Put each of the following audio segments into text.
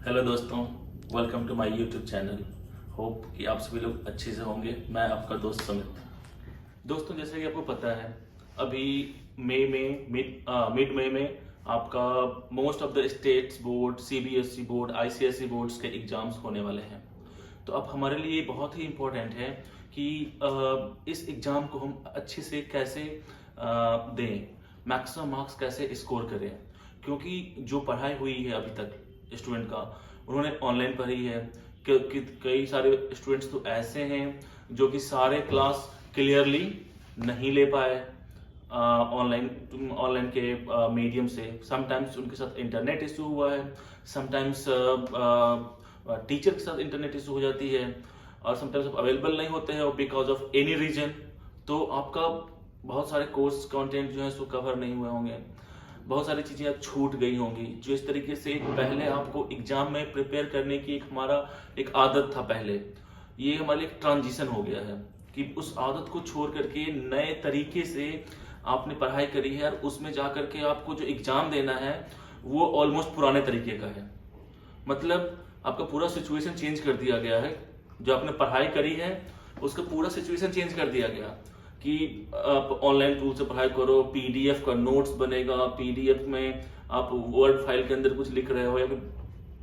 Hello दोस्तों, welcome to my YouTube channel. Hope कि आप सभी लोग अच्छे से होंगे। मैं आपका दोस्त समित। दोस्तों, जैसे कि आपको पता है, अभी मिड मई में आपका most of the states board, CBSE board, ICSE boards के एग्जाम्स होने वाले हैं। तो अब हमारे लिए बहुत ही इम्पोर्टेंट है कि इस एग्ज़ाम को हम अच्छे से कैसे दें, मैक्सिमम मार्क्स कैसे स्कोर करें। क्योंकि जो पढ़ाई हुई है अभी तक स्टूडेंट का, उन्होंने ऑनलाइन पढ़ी है। कई सारे स्टूडेंट्स तो ऐसे हैं जो कि सारे क्लास क्लियरली नहीं ले पाए ऑनलाइन के मीडियम से। समटाइम्स उनके साथ इंटरनेट इशू हुआ है, समटाइम्स टीचर के साथ इंटरनेट इशू हो जाती है, और समटाइम्स अवेलेबल नहीं होते हैं बिकॉज ऑफ एनी रीजन। तो आपका बहुत सारे कोर्स कंटेंट जो है सो कवर नहीं हुए होंगे, बहुत सारी चीजें छूट गई होंगी। जो इस तरीके से पहले आपको एग्जाम में प्रिपेयर करने की हमारा एक आदत था, पहले ये हमारे लिए एक ट्रांजिशन हो गया है कि उस आदत को छोड़ करके नए तरीके से आपने पढ़ाई करी है, और उसमें जा करके आपको जो एग्जाम देना है वो ऑलमोस्ट पुराने तरीके का है। मतलब आपका पूरा सिचुएशन चेंज कर दिया गया है। जो आपने पढ़ाई करी है उसका पूरा सिचुएशन चेंज कर दिया गया कि आप ऑनलाइन टूल से पढ़ाई करो, पीडीएफ का नोट्स बनेगा, पीडीएफ में आप वर्ड फाइल के अंदर कुछ लिख रहे हो या फिर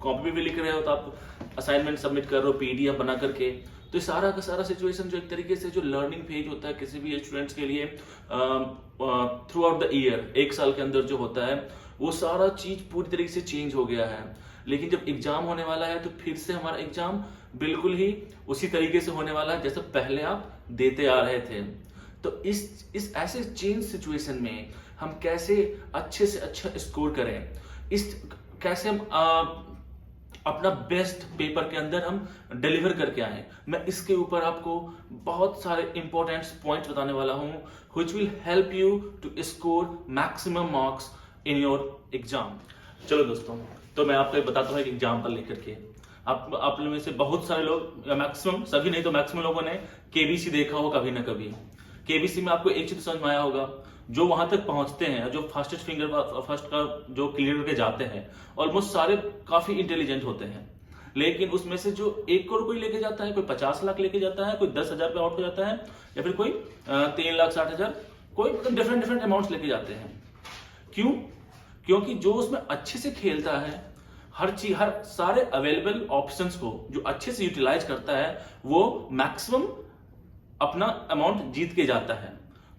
कॉपी में भी लिख रहे हो तो आप असाइनमेंट सबमिट कर रहे हो पीडीएफ बना करके। तो ये सारा का सारा सिचुएशन जो एक तरीके से जो लर्निंग फेज होता है किसी भी स्टूडेंट्स के लिए थ्रू आउट द ईयर, एक साल के अंदर जो होता है, वो सारा चीज पूरी तरीके से चेंज हो गया है। लेकिन जब एग्जाम होने वाला है तो फिर से हमारा एग्जाम बिल्कुल ही उसी तरीके से होने वाला है जैसे पहले आप देते आ रहे थे। तो इस ऐसे चेंज सिचुएशन में हम कैसे अच्छे से अच्छा स्कोर करें, इस कैसे हम अपना बेस्ट पेपर के अंदर हम डिलीवर करके आए, मैं इसके ऊपर आपको बहुत सारे इंपॉर्टेंट पॉइंट्स बताने वाला हूं which will help you to score maximum marks in your exam. चलो दोस्तों, तो मैं आपको बताता हूँ एक एग्जाम्पल लेकर के। आप लोगों में से बहुत सारे लोग, या मैक्सिमम सभी नहीं तो मैक्सिमम लोगों ने केबीसी देखा हो कभी ना कभी। केबीसी में आपको एक चीज समझ में आया होगा, जो वहां तक पहुंचते हैं, जो फर्स्ट का जो क्लियर करके जाते हैं, ऑलमोस्ट सारे काफी इंटेलिजेंट होते हैं। लेकिन उसमें से जो 1 करोड़ कोई लेके जाता है, कोई 50 लाख लेके जाता है, कोई 10,000 पे आउट हो जाता है, या फिर कोई 3,60,000, कोई मतलब डिफरेंट अमाउंट्स लेके जाते हैं। क्यों? क्योंकि जो उसमें अच्छे से खेलता है, हर सारे अवेलेबल ऑप्शंस को जो अच्छे से यूटिलाइज करता है, वो मैक्सिमम अपना अमाउंट जीत के जाता है।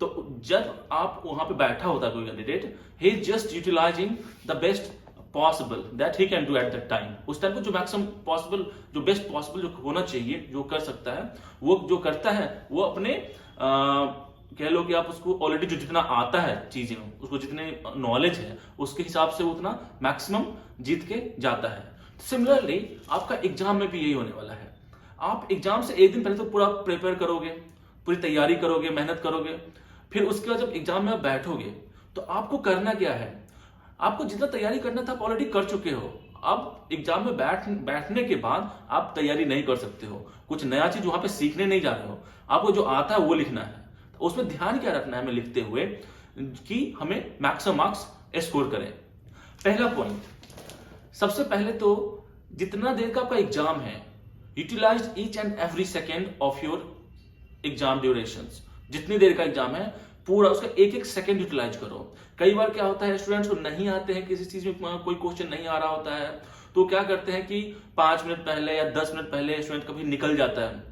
तो जब आप वहां पे बैठा होता है कोई candidate, he is just utilising the best possible that he can do at that time. उस टाइम को जो मैक्सिमम पॉसिबल, जो बेस्ट पॉसिबल जो होना चाहिए, जो कर सकता है, वो जो करता है, वो अपने कह लो कि आप उसको ऑलरेडी जो जितना आता है चीजें, उसको जितने नॉलेज है उसके हिसाब से वो उतना मैक्सिमम जीत के जाता है। सिमिलरली आपका एग्जाम में भी यही होने वाला है। आप एग्जाम से एक दिन पहले तो पूरा प्रिपेयर करोगे, पूरी तैयारी करोगे, मेहनत करोगे। फिर उसके बाद जब एग्जाम में आप बैठोगे तो आपको करना क्या है? आपको जितना तैयारी करना था आप ऑलरेडी कर चुके हो। अब एग्जाम में बैठने के बाद आप तैयारी नहीं कर सकते हो, कुछ नया चीज वहां पे सीखने नहीं जा रहे हो। आपको जो आता है वो लिखना है। तो उसमें ध्यान क्या रखना है हमें लिखते हुए कि हमें मैक्सिमम मार्क्स स्कोर करें। पहला पॉइंट, सबसे पहले तो जितना देर का आपका एग्जाम है, utilise each and every second of your exam durations. जितनी देर का एग्जाम है पूरा उसका एक एक सेकेंड यूटिलाइज करो। कई बार क्या होता है, स्टूडेंट्स को नहीं आते हैं, किसी चीज में कोई क्वेश्चन नहीं आ रहा होता है, तो क्या करते हैं कि 5 मिनट पहले या 10 मिनट पहले स्टूडेंट कभी निकल जाता है,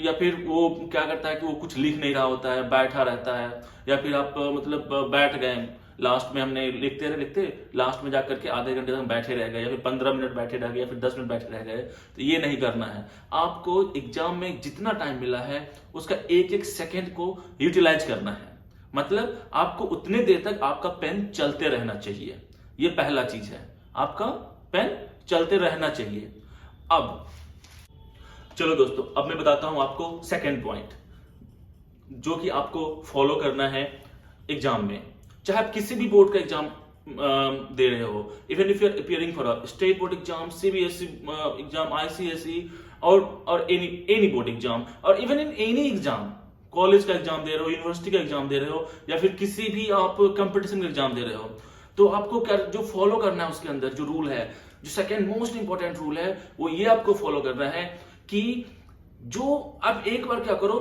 या फिर वो क्या करता है कि वो कुछ लिख नहीं रहा होता है, बैठा रहता है, या फिर आप मतलब बैठ गए, लास्ट में हमने लिखते लास्ट में जाकर के आधे घंटे तक बैठे रह गए, या फिर 15 मिनट बैठे रह गए, या फिर 10 मिनट बैठे रह गए। तो ये नहीं करना है। आपको एग्जाम में जितना टाइम मिला है उसका एक एक सेकेंड को यूटिलाइज करना है। मतलब आपको उतने देर तक आपका पेन चलते रहना चाहिए। ये पहला चीज है, आपका पेन चलते रहना चाहिए। अब चलो दोस्तों, अब मैं बताता हूं आपको सेकेंड पॉइंट जो कि आपको फॉलो करना है एग्जाम में। चाहे आप किसी भी बोर्ड का एग्जाम दे रहे हो, even if you are appearing for a state board exam, CBSE exam, ICSE और एनी बोर्ड एग्जाम, और even in any exam, college का एग्जाम दे रहे हो, यूनिवर्सिटी का एग्जाम दे रहे हो, या फिर किसी भी आप कंपटीशन का एग्जाम दे रहे हो, तो आपको क्या जो फॉलो करना है उसके अंदर जो रूल है, जो सेकेंड मोस्ट इंपॉर्टेंट रूल है वो ये आपको फॉलो करना है कि जो आप एक बार क्या करो,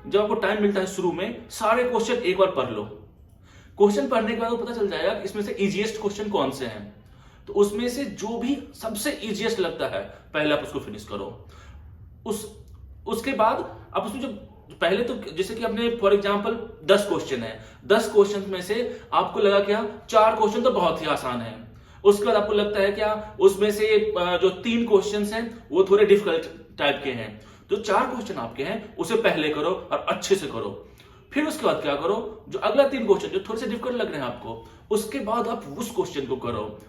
जब आपको टाइम मिलता है शुरू में सारे क्वेश्चन एक बार पढ़ लो। क्वेश्चन पढ़ने के बाद वो पता चल जाएगा कि इसमें से इजीएस्ट क्वेश्चन कौन से हैं, तो उसमें से जो भी सबसे इजीएस्ट लगता है पहले आप उसको फिनिश करो। उसके बाद आप उसमें जो पहले तो जैसे कि आपने फॉर एग्जांपल 10 क्वेश्चन है, 10 क्वेश्चन में से आपको लगा क्या 4 क्वेश्चन तो बहुत ही आसान है, उसके बाद आपको लगता है क्या उसमें से जो 3 क्वेश्चन हैं वो थोड़े डिफिकल्ट टाइप के हैं, जो 4 क्वेश्चन आपके हैं उसे पहले करो और अच्छे से करो। फिर उसके बाद क्या करो, जो अगला 3 क्वेश्चन जो थोड़े से डिफिकल्ट लग रहे हैं आपको, उसके बाद आप उस क्वेश्चन को करो।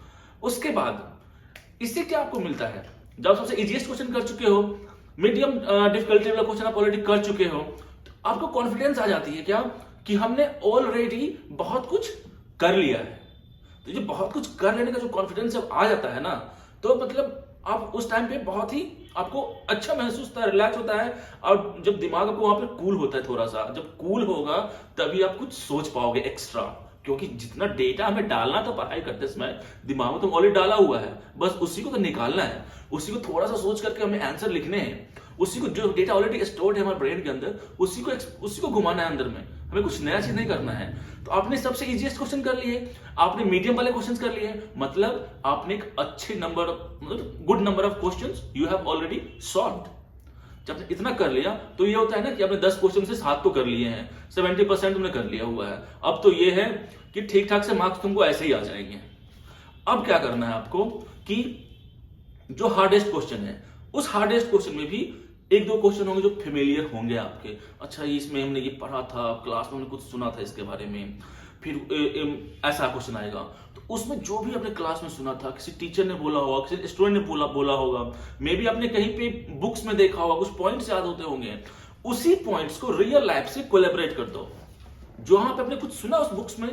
उसके बाद इससे क्या आपको मिलता है, जब सबसे इजीएस्ट क्वेश्चन कर चुके हो, मीडियम डिफिकल्टी वाला क्वेश्चन आप ऑलरेडी कर चुके हो, तो आपको कॉन्फिडेंस आ जाती है क्या कि हमने ऑलरेडी बहुत कुछ कर लिया है। तो ये बहुत कुछ कर लेने का जो कॉन्फिडेंस जब आ जाता है ना, तो मतलब आप उस टाइम पे बहुत ही आपको अच्छा महसूस होता है, रिलैक्स होता है, और जब दिमाग आपको वहां पे कूल होता है, थोड़ा सा जब कूल होगा तभी आप कुछ सोच पाओगे एक्स्ट्रा, क्योंकि जितना डेटा हमें डालना था पढ़ाई करते समय दिमाग में तो ऑलरेडी डाला हुआ है, बस उसी को तो निकालना है, उसी को थोड़ा सा सोच करके हमें आंसर लिखने हैं, उसी को जो डेटा ऑलरेडी स्टोर्ड है हमारे ब्रेन के अंदर उसी को घुमाना है अंदर में, हमें कुछ नया चीज नहीं करना है। तो आपने सबसे इजीएस्ट क्वेश्चन कर लिए, आपने मीडियम वाले क्वेश्चंस कर लिए, मतलब आपने एक अच्छे नंबर मतलब good number of questions you have already solved. जब इतना कर लिया तो ये होता है ना कि आपने 10 क्वेश्चन से 7 तो कर लिए हैं, 70% तुमने कर लिया हुआ है, अब तो ये है कि ठीक ठाक से मार्क्स तुमको ऐसे ही आ जाएंगे। अब क्या करना है आपको कि जो हार्डेस्ट क्वेश्चन है उस हार्डेस्ट क्वेश्चन में भी 1-2 क्वेश्चन होंगे जो फेमिलियर होंगे आपके, अच्छा इसमें हमने ये पढ़ा था, क्लास में हमने कुछ सुना था इसके बारे में, फिर ऐसा क्वेश्चन आएगा तो उसमें जो भी आपने क्लास में सुना था, किसी टीचर ने बोला होगा, किसी स्टूडेंट ने बोला होगा, मे बी आपने कहीं पे बुक्स में देखा होगा, कुछ पॉइंट्स याद होते होंगे, उसी पॉइंट्स को रियल लाइफ से कोलैबोरेट कर दो। जहां पे आपने कुछ सुना उस बुक्स में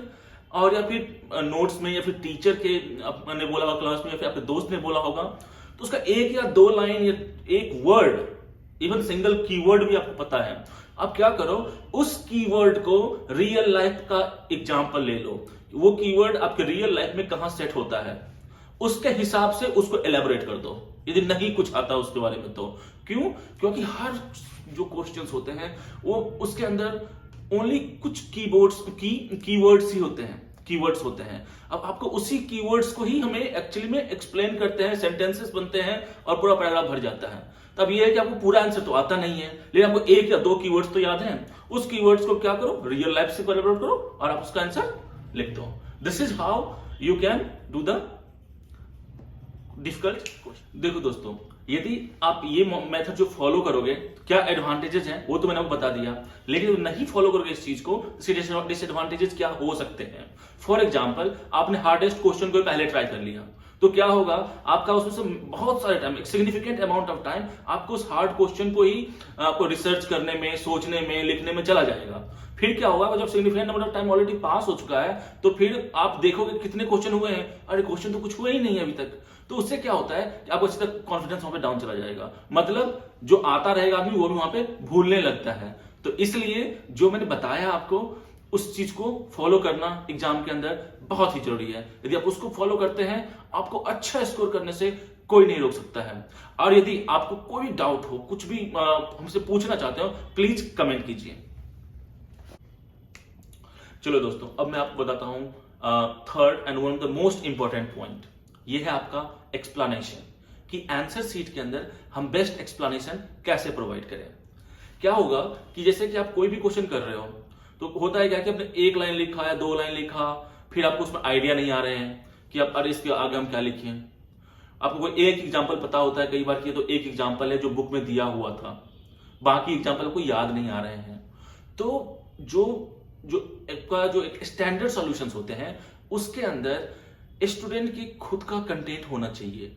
और या फिर नोट्स में या फिर टीचर के ने बोला होगा क्लास में या फिर आपके दोस्त ने बोला होगा, तो उसका 1 या 2 लाइन या 1 वर्ड, इवन सिंगल कीवर्ड भी आपको पता है, अब क्या करो उस कीवर्ड को रियल लाइफ का एग्जांपल ले लो, वो कीवर्ड आपके रियल लाइफ में कहां सेट होता है उसके हिसाब से उसको एलैबोरेट कर दो, यदि नहीं कुछ आता उसके बारे में तो। क्यों? क्योंकि हर जो क्वेश्चंस होते हैं वो उसके अंदर ओनली कुछ कीवर्ड्स ही होते हैं, कीवर्ड्स होते हैं। अब आपको उसी कीवर्ड्स को ही हमें एक्चुअली में एक्सप्लेन करते हैं, सेंटेंसेस बनते हैं और पूरा पैराग्राफ भर जाता है। तब ये है कि आपको पूरा आंसर तो आता नहीं है, लेकिन आपको 1 या 2 कीवर्ड्स तो याद हैं, उस कीवर्ड्स को क्या करो रियल लाइफ से कोलैबोरेट करो और आप उसका आंसर लिख दो। This is how you can do the difficult question. देखो दोस्तों, यदि आप ये मेथड जो फॉलो करोगे, क्या एडवांटेजेस हैं वो तो मैंने आपको बता दिया, लेकिन नहीं फॉलो करोगे इस चीज को, डिसएडवांटेजेस क्या हो सकते हैं। फॉर एग्जांपल, आपने हार्डेस्ट क्वेश्चन को पहले ट्राई कर लिया, तो क्या होगा आपका उसमें से बहुत सारे टाइम, एक सिग्निफिकेंट अमाउंट ऑफ टाइम आपको उस हार्ड क्वेश्चन को ही आपको रिसर्च करने में, सोचने में, लिखने में चला जाएगा। फिर क्या होगा, जब significant amount of time already pass हो चुका है तो फिर आप देखोगे कितने क्वेश्चन हुए हैं, अरे क्वेश्चन तो कुछ हुए ही नहीं है अभी तक, तो उससे क्या होता है कि आपको इसका कॉन्फिडेंस वहां पे डाउन चला जाएगा, मतलब जो आता रहेगा आदमी वो भी वहां पे भूलने लगता है। तो इसलिए जो मैंने बताया आपको उस चीज को फॉलो करना एग्जाम के अंदर बहुत ही जरूरी है। यदि आप उसको फॉलो करते हैं आपको अच्छा स्कोर करने से कोई नहीं रोक सकता है। और यदि आपको कोई डाउट हो, कुछ भी हमसे पूछना चाहते हो, प्लीज कमेंट कीजिए। चलो दोस्तों, अब मैं आपको बताता हूं third and one of the most important point, ये है आपका एक्सप्लेनेशन, कि आंसर शीट के अंदर हम बेस्ट एक्सप्लेनेशन कैसे प्रोवाइड करें। क्या होगा कि जैसे कि आप कोई भी क्वेश्चन कर रहे हो तो होता है क्या कि आपने 1 लाइन लिखा या 2 लाइन लिखा, फिर आपको उसमें आइडिया नहीं आ रहे हैं कि आप अरे इसके आगे हम क्या लिखें। आपको कोई एक एग्जांपल पता होता है, कई बार कि तो एक एग्जांपल है जो बुक में दिया हुआ था, बाकी एग्जांपल आपको याद नहीं आ रहे हैं। तो जो एक स्टैंडर्ड सॉल्यूशंस होते हैं उसके अंदर स्टूडेंट की खुद का कंटेंट होना चाहिए।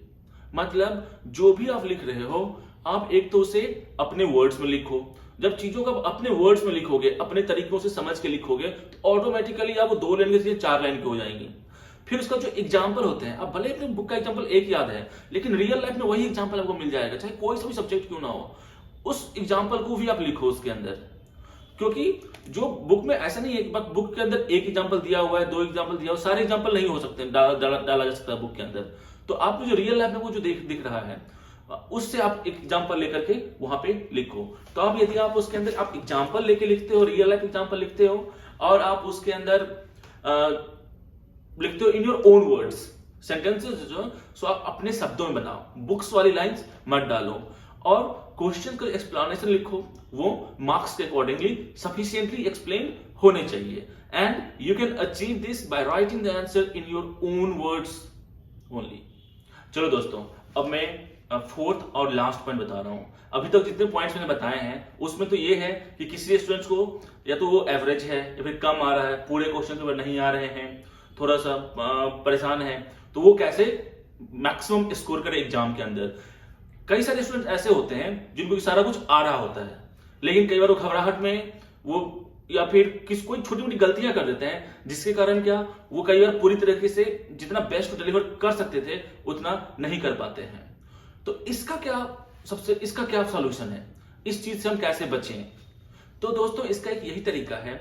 मतलब जो भी आप लिख रहे हो आप एक तो उसे अपने वर्ड्स में लिखो, जब चीजों को अपने वर्ड्स में लिखोगे, अपने तरीकों से समझ के लिखोगे तो ऑटोमेटिकली आपको 2 लाइन की 4 लाइन की हो जाएंगी। फिर उसका जो एग्जाम्पल होते हैं, अब भले अपने बुक का एग्जाम्पल एक याद है लेकिन रियल लाइफ में वही एग्जाम्पल आपको मिल जाएगा, चाहे कोई सा भी सब्जेक्ट क्यों ना हो, उस एग्जाम्पल को भी आप लिखो उसके अंदर। क्योंकि जो बुक में ऐसा नहीं है कि बस बुक के अंदर एक एग्जाम्पल दिया हुआ है, 2 एग्जाम्पल दिया हुआ, सारे एग्जाम्पल नहीं हो सकते, डाला जा सकता है बुक के अंदर। तो आपको जो रियल लाइफ में वो जो दिख रहा है उससे आप एग्जाम्पल लेकर के वहां पे लिखो। तो आप यदि आप उसके अंदर आप एग्जाम्पल लेके लिखते हो, रियल लाइफ एग्जाम्पल लिखते हो और आप उसके अंदर लिखते हो in your own words sentences जो, सो आप अपने शब्दों में बनाओ, बुक्स वाली लाइंस मत डालो और क्वेश्चन का एक्सप्लेनेशन लिखो, वो मार्क्स के अकॉर्डिंगली सफिशिएंटली एक्सप्लेन होने चाहिए। And you can achieve this by writing the answer in your own words only. चलो दोस्तों, अब मैं फोर्थ और लास्ट पॉइंट बता रहा हूं। अभी तक जितने पॉइंट्स मैंने बताए हैं उसमें तो ये है कि किसी स्टूडेंट्स को या तो वो एवरेज है या फिर कम आ रहा है, पूरे क्वेश्चन पेपर नहीं आ रहे हैं, थोड़ा सा परेशान है, तो वो कैसे मैक्सिमम स्कोर करे एग्जाम के अंदर। कई सारे स्टूडेंट्स ऐसे होते हैं जिनको सारा कुछ आ रहा होता है, लेकिन कई बार वो घबराहट में वो या फिर कोई छोटी मोटी गलतियां कर देते हैं, जिसके कारण क्या वो कई बार पूरी तरीके से जितना बेस्ट डिलीवर कर सकते थे उतना नहीं कर पाते हैं। तो इसका क्या सॉल्यूशन है, इस चीज से हम कैसे बचें? तो दोस्तों, इसका एक यही तरीका है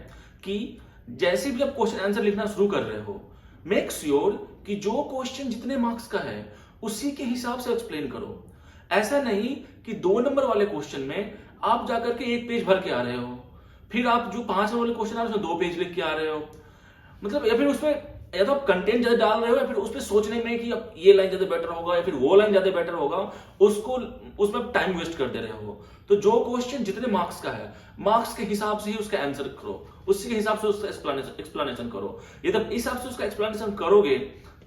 कि जैसे भी आप क्वेश्चन आंसर लिखना शुरू कर रहे हो, मेक श्योर कि जो क्वेश्चन जितने मार्क्स का है उसी के हिसाब से एक्सप्लेन करो। ऐसा नहीं कि 2 नंबर वाले क्वेश्चन में आप जाकर के 1 पेज भर के आ रहे हो, फिर आप जो 5 नंबर वाले क्वेश्चन आ रहे हो उसमें 2 पेज लिख के आ रहे हो, मतलब या फिर उसमें या तो आप कंटेंट ज्यादा डाल रहे हो या फिर उस पर सोचने में कि अब ये लाइन ज्यादा बेटर होगा या फिर वो लाइन ज्यादा बेटर होगा, उसमें टाइम वेस्ट कर दे रहे हो। तो जो क्वेश्चन जितने मार्क्स का है, मार्क्स के हिसाब से ही उसका आंसर करो, उसी के हिसाब से उसका एक्सप्लेनेशन करो। ये जब इस हिसाब से उसका एक्सप्लेनेशन करोगे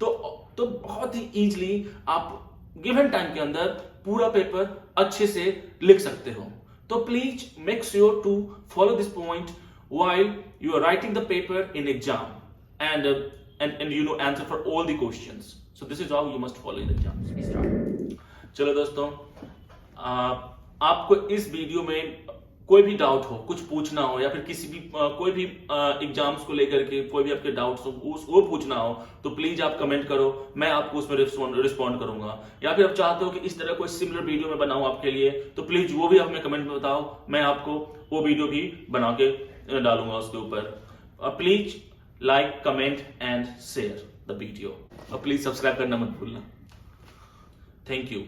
तो बहुत ही इजीली आप गिवन टाइम के अंदर पूरा पेपर अच्छे से लिख सकते हो। तो please make sure to follow this point while you are writing the paper in exam and you know answer for all the questions. So this is how you must follow in the exams. चलो दोस्तों, आपको इस video में कोई भी doubt हो, कुछ पूछना हो या फिर किसी भी कोई भी एग्जाम्स को लेकर के कोई भी आपके डाउट्स हो वो पूछना हो, तो प्लीज आप कमेंट करो, मैं आपको उसमें रिस्पॉन्ड करूंगा। या फिर आप चाहते हो कि इस तरह कोई सिमिलर वीडियो में बनाऊं आपके लिए, तो प्लीज वो भी आप हमें कमेंट में बताओ, मैं आपको वो वीडियो भी बना के डालूंगा उसके ऊपर। Please like, comment and share the video और प्लीज सब्सक्राइब करना मत भूलना। Thank you.